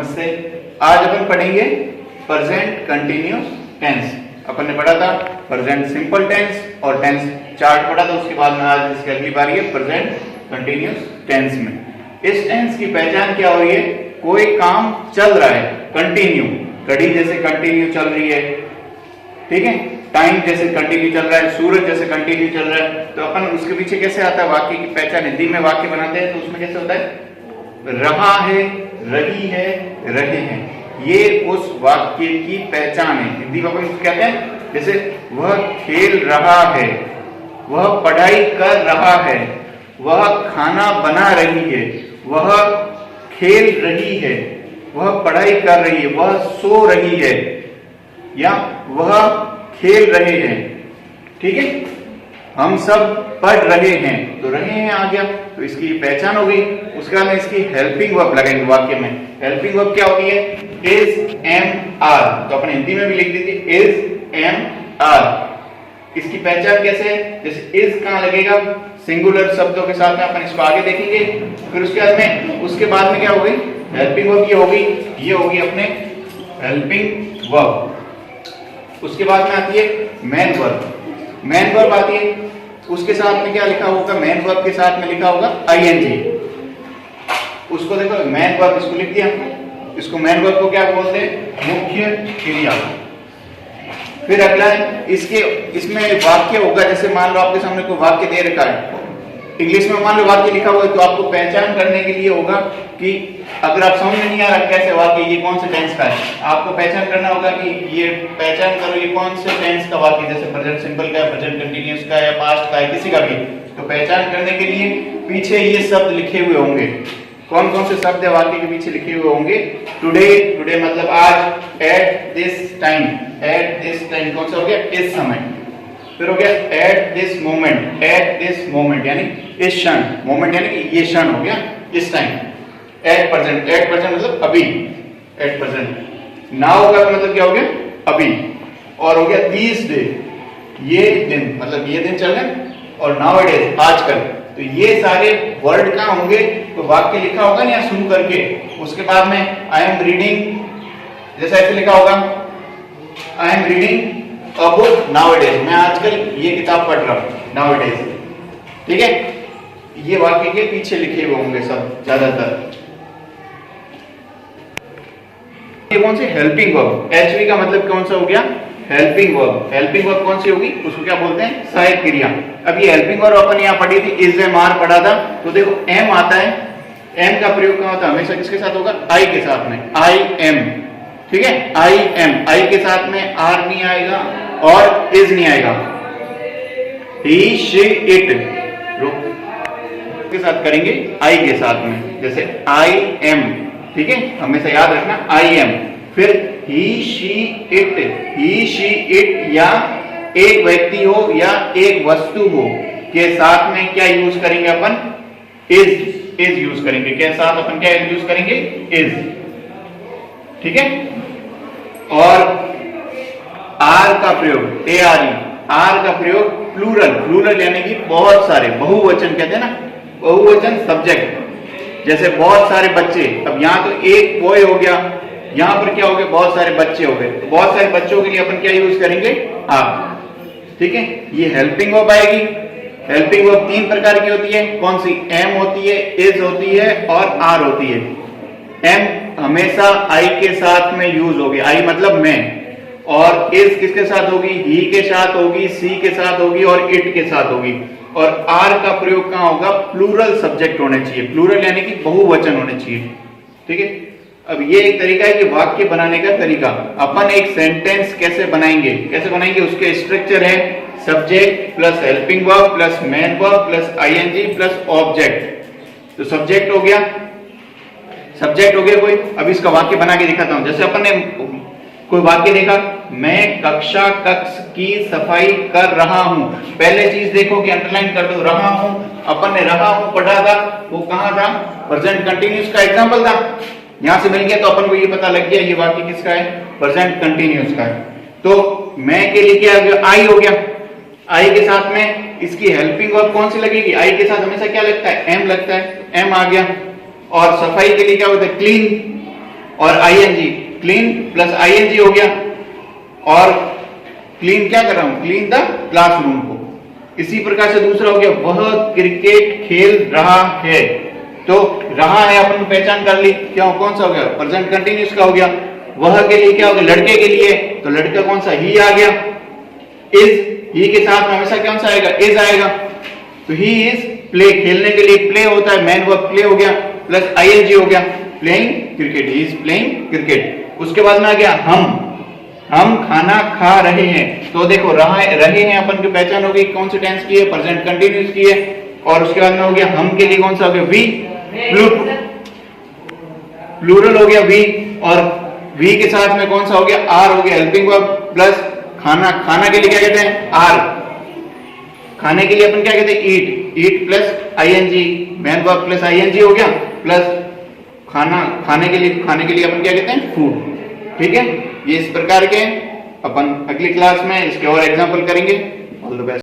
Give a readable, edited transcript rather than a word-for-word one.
नमस्ते। आज अपन पढ़ेंगे प्रेजेंट कंटिन्यूस टेंस। अपन ने पढ़ा था प्रेजेंट सिंपल टेंस और टेंस चार्ट पढ़ा था। उसके बाद में आज इसकी अगली बारी है प्रेजेंट कंटिन्यूस टेंस में। इस टेंस की पहचान क्या हो रही है? कोई काम चल रहा है, कंटिन्यू, घड़ी जैसे कंटिन्यू चल रही है, ठीक है, टाइम जैसे कंटिन्यू चल रहा है, सूरज जैसे कंटिन्यू चल रहा है। तो अपन उसके पीछे कैसे आता है वाक्य की पहचान? हिंदी में वाक्य बनाते हैं तो उसमें कैसे होता है? रहा है, रही है, रहे हैं, ये उस वाक्य की पहचान है। हिंदी में अपन कहते हैं जैसे वह खेल रहा है, वह पढ़ाई कर रहा है, वह खाना बना रही है, वह खेल रही है, वह पढ़ाई कर रही है, वह सो रही है, या वह खेल रहे हैं, ठीक है। हम सब पढ़ रहे हैं, तो रहे हैं आ गया, तो इसकी पहचान हो गई। उसके बाद में इसकी हेल्पिंग वर्ब लगाएंगे वाक्य में। हेल्पिंग वर्ब क्या होती है? Is, am, are. तो अपने हिंदी में भी लिख दीजिए इज, एम, आर। इसकी पहचान कैसे है? जैसे इज कहां लगेगा? सिंगुलर शब्दों के साथ में अपन इसको आगे देखेंगे। फिर उसके बाद में क्या हो गई? हेल्पिंग वर्ब ये होगी, ये होगी अपने हेल्पिंग वर्ब। उसके बाद में आती है मेन वर्ब। मेन वर्ब आती है, उसके साथ में क्या लिखा होगा? मेन वर्ब के साथ में लिखा होगा आईएनजी। उसको देखो, मेन वर्ब इसको लिख दिया। इसको मेन वर्ब को क्या बोलते हैं? मुख्य क्रिया। फिर अगला है इसमें वाक्य होगा। जैसे मान लो आपके सामने कोई वाक्य दे रखा है, इंग्लिश में मान लो वाक्य लिखा हुआ है, तो आपको पहचान करने के लिए होगा कि अगर आप समझ में नहीं आ रहा कैसे वाक्य ये कौन से टेंस का है, आपको पहचान करना होगा कि ये पहचान करो ये कौन से टेंस का वाक्य, जैसे प्रेजेंट सिंपल का है, प्रेजेंट कंटीन्यूअस का है, पास्ट का है, किसी का भी। तो पहचान करने के लिए पीछे ये शब्द लिखे हुए होंगे। कौन कौन से शब्द है वाक्य के पीछे लिखे हुए होंगे? टुडे, टुडे मतलब आज, at this time, at this time कौन सा हो गया? इस समय। फिर हो गया at this moment, at this moment यानी इस क्षण, मोमेंट यानी कि ये क्षण हो गया, इस time. At present, at present मतलब अभी, एट प्रेजेंट। नाउ का मतलब क्या हो गया? अभी। और हो गया दिस डे, ये दिन मतलब ये दिन चल रहे, और नाउ इट इज आजकल। तो ये सारे वर्ड कहां होंगे? तो वाक्य लिखा होगा ना शुरू करके, उसके बाद में आई एम रीडिंग, जैसे ऐसे लिखा होगा I am reading a book nowadays, मैं आजकल ये किताब पढ़ रहा हूं नाउअडेज, ठीक है। ये वाक्य के पीछे लिखे हुए होंगे सब ज्यादातर। ये कौन सी? Helping verb. एचवी का मतलब कौन सा हो गया? Helping verb. हेल्पिंग वर्ब कौन सी होगी? उसको क्या बोलते हैं? सहायक क्रिया। अब ये हेल्पिंग वर्ब अपन यहाँ पढ़ी थी, इज, एम, आर पढ़ा था। तो देखो एम आता है, एम का प्रयोग कहां होता है? हमेशा किसके साथ होगा? आई के साथ में, आई एम, ठीक है, आई एम। आई के साथ में आर नहीं आएगा और इज नहीं आएगा। ही, शी, इट के साथ करेंगे, आई के साथ में, जैसे आई एम, ठीक है, हमेशा याद रखना आई एम। फिर he, she, it, he, she, it या एक व्यक्ति हो या एक वस्तु हो के साथ में क्या यूज करेंगे अपन? इज यूज करेंगे। के साथ अपन क्या यूज करेंगे? इज, ठीक है। और आर का प्रयोग, ए आर ई, आर का प्रयोग प्लूरल, प्लूरल यानी कि बहुत सारे, बहुवचन कहते हैं ना, बहुवचन सब्जेक्ट। जैसे बहुत सारे बच्चे, अब यहां तो एक बॉय हो गया, यहां पर क्या हो गया? बहुत सारे बच्चे हो गए। बहुत सारे बच्चों के लिए अपन क्या यूज करेंगे? आर, ठीक है। ये हेल्पिंग वर्ब आएगी। हेल्पिंग वर्ब तीन प्रकार की होती है। कौन सी? एम होती है, इज होती है और आर होती है। एम हमेशा आई के साथ में यूज होगी, आई मतलब मैं, और इज किसके साथ होगी? ही के साथ होगी, सी के साथ होगी और इट के साथ होगी। और आर का प्रयोग कहां होगा? प्लूरल सब्जेक्ट होने चाहिए, प्लूरल यानी कि बहुवचन होने चाहिए, ठीक है। अब ये एक तरीका है कि वाक्य बनाने का तरीका। अपन एक सेंटेंस कैसे बनाएंगे, कैसे बनाएंगे? उसके स्ट्रक्चर है subject plus helping verb plus main verb plus ING plus object. तो सब्जेक्ट हो गया, सब्जेक्ट हो गया कोई। अब इसका वाक्य बना के दिखाता हूं। जैसे अपन ने कोई वाक्य देखा, मैं कक्षा कक्ष की सफाई कर रहा हूं। पहले चीज देखो कि अंडरलाइन कर दो, रहा हूं। अपन ने रहा हूं पढ़ा था, वो कहां था? प्रेजेंट कंटीन्यूअस का एग्जांपल था, यहां से मिल गया। तो अपन को ये पता लग गया ये वाक्य किसका है? प्रेजेंट कंटीन्यूअस का है। तो मैं के लिए क्या आ गया? आई हो गया। आई के साथ में इसकी हेल्पिंग वर्ब कौन सी लगेगी? आई के साथ हमेशा क्या लगता है? एम लगता है, एम आ गया। और सफाई के लिए क्या होता है? क्लीन। और आईएनजी, क्लीन प्लस आईएनजी हो गया। और क्लीन क्या कर रहा हूं, क्लीन द क्लासरूम को। इसी प्रकार से दूसरा हो गया, वह क्रिकेट खेल रहा है। तो रहा है अपन पहचान कर ली, क्यों, कौन सा हो गया, प्रेजेंट कंटिन्यूअस का हो गया। वह के लिए क्या हो गया, लड़के के लिए, तो लड़का कौन सा, ही आ गया। इज, ही के साथ में हमेशा कौन सा आएगा, इज आएगा। तो ही इज प्ले, खेलने के लिए प्ले होता है, मैन वर्ब प्ले हो गया, प्लस आईएनजी हो गया, playing cricket, he is playing cricket. उसके बाद में आ गया हम खाना खा रहे हैं। तो देखो रहे हैं अपन की पहचान हो गई, कौन सी टेंस की है, प्रेजेंट कंटिन्यूअस की है। और उसके बाद में हो गया हम के लिए कौन सा हो गया, वी, प्लूरल हो गया वी। और वी के साथ में कौन सा हो गया, आर हो गया, हेल्पिंग वर्ब, प्लस खाना, खाना के लिए क्या कहते हैं, आर। खाने के लिए अपन क्या कहते हैं, eat plus ING, main verb plus ING हो गया, प्लस खाने के लिए अपन क्या कहते हैं, फूड। ठीक है, ये इस प्रकार के अपन अगली क्लास में इसके और एग्जाम्पल करेंगे। All the best.